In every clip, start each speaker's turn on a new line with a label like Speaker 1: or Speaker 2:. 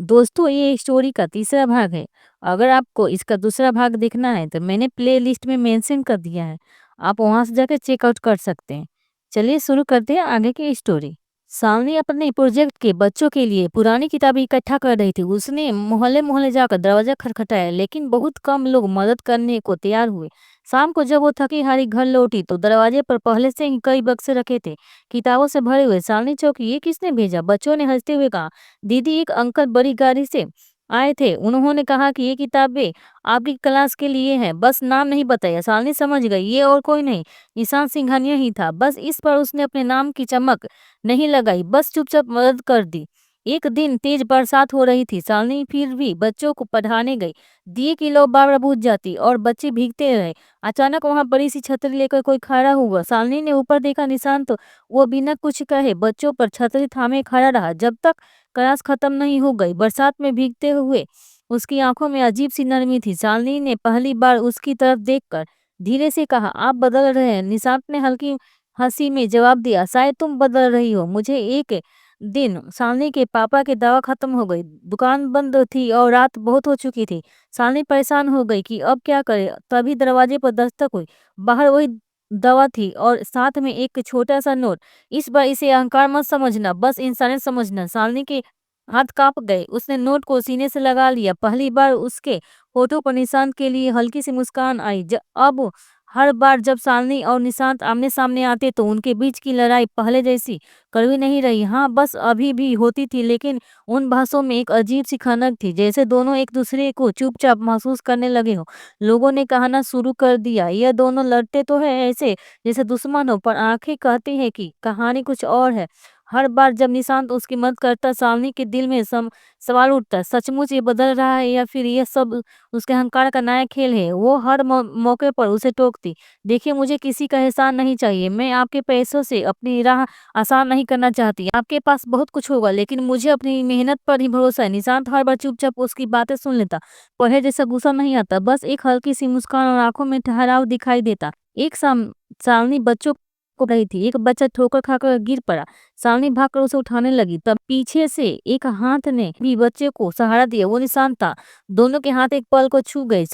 Speaker 1: दोस्तों, ये स्टोरी का तीसरा भाग है। अगर आपको इसका दूसरा भाग देखना है तो मैंने प्लेलिस्ट में मेंशन कर दिया है। आप वहां से जाकर चेकआउट कर सकते हैं। चलिए शुरू करते हैं आगे की स्टोरी। सालनी अपने प्रोजेक्ट के बच्चों के लिए पुरानी किताबें इकट्ठा कर रही थी। उसने मोहल्ले मोहल्ले जाकर दरवाजा खटखटाया, लेकिन बहुत कम लोग मदद करने को तैयार हुए। शाम को जब वो थकी हारी घर लौटी तो दरवाजे पर पहले से ही कई बक्से रखे थे, किताबों से भरे हुए। सालनी चौंकी, ये किसने भेजा? बच्चों ने हंसते हुए कहा। दीदी, एक अंकल बड़ी गाड़ी से आए थे। उन्होंने कहा कि ये किताबें आपकी क्लास के लिए हैं। बस नाम नहीं बताया। सालनी समझ गई, ये और कोई नहीं, निशांत सिंघानिया ही था। बस इस पर उसने अपने नाम की चमक नहीं लगाई, बस चुपचाप मदद कर दी। एक दिन तेज बरसात हो रही थी। सालनी फिर भी बच्चों को पढ़ाने गई। दिए की लौ बार बुझ जाती और बच्चे भीगते रहे। अचानक वहां बड़ी सी छतरी लेकर कोई खड़ा हुआ। सालनी ने ऊपर देखा, निशांत। वो बिना कुछ कहे बच्चों पर छतरी थामे खड़ा रहा जब तक क्लास खत्म नहीं हो गई। बरसात में भीगते हुए उसकी आंखों में अजीब सी नरमी थी। शालिनी ने पहली बार उसकी तरफ देखकर धीरे से कहा, आप बदल रहे हैं। निशांत ने हल्की हंसी में जवाब दिया, शायद तुम बदल रही हो। मुझे एक दिन शालिनी के पापा की दवा खत्म हो गई, दुकान बंद थी और रात बहुत हो चुकी थी। शालिनी परेशान हो गई कि अब क्या करे। तभी दरवाजे पर दस्तक हुई। बाहर वही दवा थी और साथ में एक छोटा सा नोट। इस बार इसे अहंकार मत समझना, बस इंसानियत समझना। शालिनी के हाथ कांप गए। उसने नोट को सीने से लगा लिया। पहली बार उसके होठों पर निशांत के लिए हल्की सी मुस्कान आई। अब हर बार जब शालिनी और निशांत आमने सामने आते तो उनके बीच की लड़ाई पहले जैसी कड़वी नहीं रही। हाँ, बस अभी भी होती थी, लेकिन उन बहसों में एक अजीब सी खनक थी, जैसे दोनों एक दूसरे को चुपचाप महसूस करने लगे हो। लोगों ने कहना शुरू कर दिया, यह दोनों लड़ते तो है ऐसे जैसे दुश्मन हो, पर आंखें कहती है कि कहानी कुछ और है। हर बार जब निशांत उसकी मदद करता, सालनी के दिल में सवाल उठता, सचमुच ये बदल रहा है या फिर ये सब उसके अहंकार का नया खेल है। वो हर मौके पर उसे टोकती, देखिए मुझे किसी का एहसान नहीं चाहिए, मैं आपके पैसों से अपनी राह आसान नहीं करना चाहती। आपके पास बहुत कुछ होगा, लेकिन मुझे अपनी मेहनत पर ही भरोसा है। निशांत हर बार चुपचाप उसकी बातें सुन लेता। पहले जैसा गुस्सा नहीं आता, बस एक हल्की सी मुस्कान और आंखों में ठहराव दिखाई देता। एक सालनी बच्चों को रही थी। एक बच्चा ठोकर खाकर गिर पड़ा। सालनी भागकर उसे उठाने लगी, तब पीछे से एक हाथ ने भी बच्चे को सहारा दिया। वो निशांत था। दोनों के हाथ एक पल को छू गए।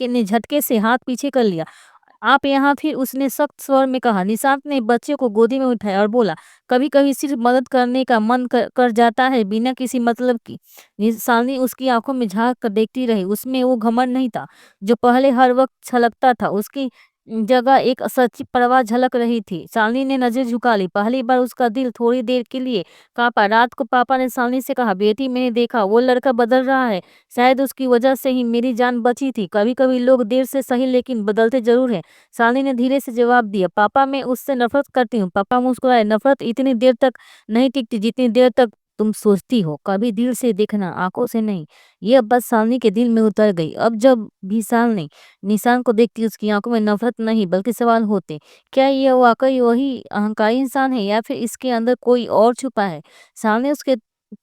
Speaker 1: ने झटके से हाथ पीछे कर लिया। आप यहाँ? फिर उसने सख्त स्वर में कहा। निशांत ने बच्चे को गोदी में उठाया और बोला, कभी कभी सिर्फ मदद करने का मन कर जाता है, बिना किसी मतलब की। सालनी उसकी आंखों में झांक कर देखती रही। उसमें वो घमंड नहीं था जो पहले हर वक्त छलकता था। उसकी जगह एक सच्ची परवाह झलक रही थी। सालनी ने नजर झुका ली। पहली बार उसका दिल थोड़ी देर के लिए कांपा। रात को पापा ने सालनी से कहा, बेटी मैंने देखा वो लड़का बदल रहा है, शायद उसकी वजह से ही मेरी जान बची थी। कभी कभी लोग देर से सही लेकिन बदलते जरूर हैं। सालनी ने धीरे से जवाब दिया, पापा मैं उससे नफरत करती हूँ। पापा मुस्कुराए, नफरत इतनी देर तक नहीं टिकती जितनी देर तक तुम सोचती हो। कभी दिल से देखना, आंखों से नहीं। यह बात सालनी के दिल में उतर गई। अब जब भी सालनी निशान को देखती उसकी आंखों में नफरत नहीं बल्कि सवाल होते, क्या यह वाकई वही अहंकारी इंसान है या फिर इसके अंदर कोई और छुपा है? सामने उसके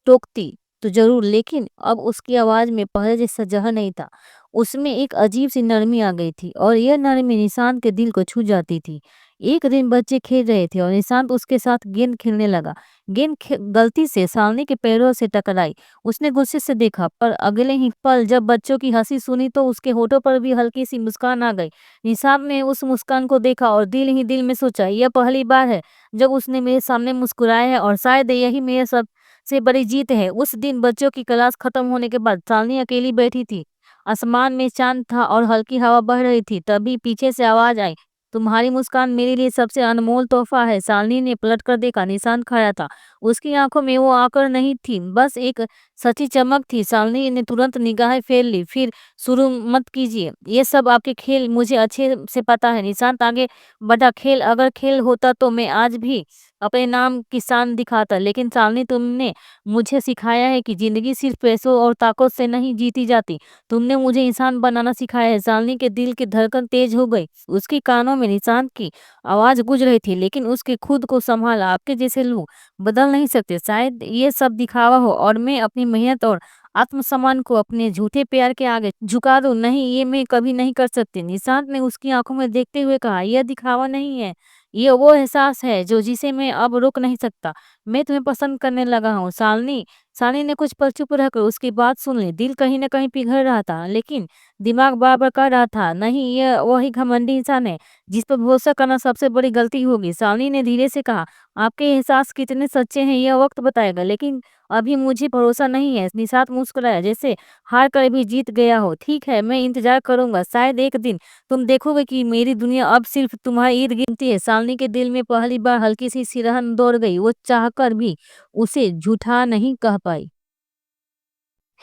Speaker 1: टोकती तो जरूर, लेकिन अब उसकी आवाज में पहले जैसा जहर नहीं था। उसमें एक अजीब सी नरमी आ गई थी और यह नरमी निशांत के दिल को छू जाती थी। एक दिन बच्चे खेल रहे थे और निशांत उसके साथ गेंद खेलने लगा। गलती से सालनी के पैरों से टकराई। उसने गुस्से से देखा, पर अगले ही पल जब बच्चों की हंसी सुनी तो उसके होठों पर भी हल्की सी मुस्कान आ गई। निशांत ने उस मुस्कान को देखा और दिल ही दिल में सोचा, यह पहली बार है जब उसने मेरे सामने मुस्कुराया है और शायद यही मेरे सबसे बड़ी जीत है। उस दिन बच्चों की क्लास खत्म होने के बाद सालनी अकेली बैठी थी। आसमान में चांद था और हल्की हवा बह रही थी। तभी पीछे से आवाज आई, तुम्हारी मुस्कान मेरे लिए सबसे अनमोल तोहफा है। सालनी ने पलट कर देखा, निशांत खड़ा था। उसकी आंखों में वो आकर नहीं थी, बस एक सच्ची चमक थी। सालनी ने तुरंत निगाहें फेर ली। फिर शुरू मत कीजिए, ये सब आपके खेल मुझे अच्छे से पता है। निशांत आगे बढ़ा, खेल अगर खेल होता तो मैं आज भी अपने नाम की शान दिखाता, लेकिन सालनी तुमने मुझे सिखाया है कि जिंदगी सिर्फ पैसों और ताकत से नहीं जीती जाती। तुमने मुझे इंसान बनाना सिखाया है। सालनी के दिल की धड़कन तेज हो गई। उसके कानों में निशांत की आवाज गूंज रही थी, लेकिन उसके खुद को संभाला। आपके जैसे लोग बदल नहीं सकते, शायद ये सब दिखावा हो और मैं अपनी मेहनत और आत्मसम्मान को अपने झूठे प्यार के आगे झुका दूं, नहीं ये मैं कभी नहीं कर सकती। निशांत ने उसकी आंखों में देखते हुए कहा, यह दिखावा नहीं है, ये वो एहसास है जो जिसे मैं अब रोक नहीं सकता। मैं तुम्हें पसंद करने लगा हूँ। सालनी सानी ने कुछ पल चुप रहकर उसकी बात सुन ली। दिल कहीं न कहीं पिघल रहा था, लेकिन दिमाग बार-बार कह रहा था, नहीं, ये वही घमंडी इंसान है, जिस पर भरोसा करना सबसे बड़ी गलती होगी। सानी ने धीरे से कहा, आपके एहसास कितने सच्चे हैं, यह वक्त बताएगा, लेकिन अभी मुझे भरोसा नहीं है। निषाद मुस्कुराया, जैसे हार कर भी जीत गया हो। ठीक है, मैं इंतजार करूंगा, शायद एक दिन तुम देखोगे कि मेरी दुनिया अब सिर्फ तुम्हारे इर्द गिर्द है। सालनी के दिल में पहली बार हल्की सी सिरहन दौड़ गई। वो चाहकर भी उसे झूठा नहीं कह पाई।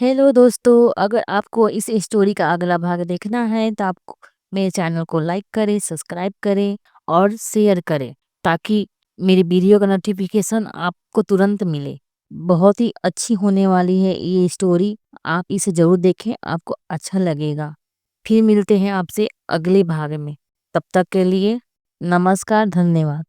Speaker 1: हेलो दोस्तों, अगर आपको इस स्टोरी का अगला भाग देखना है तो आप मेरे चैनल को लाइक करें, सब्सक्राइब करें और शेयर करें, ताकि मेरी वीडियो का नोटिफिकेशन आपको तुरंत मिले। बहुत ही अच्छी होने वाली है ये स्टोरी, आप इसे ज़रूर देखें, आपको अच्छा लगेगा। फिर मिलते हैं आपसे अगले भाग में। तब तक के लिए नमस्कार, धन्यवाद।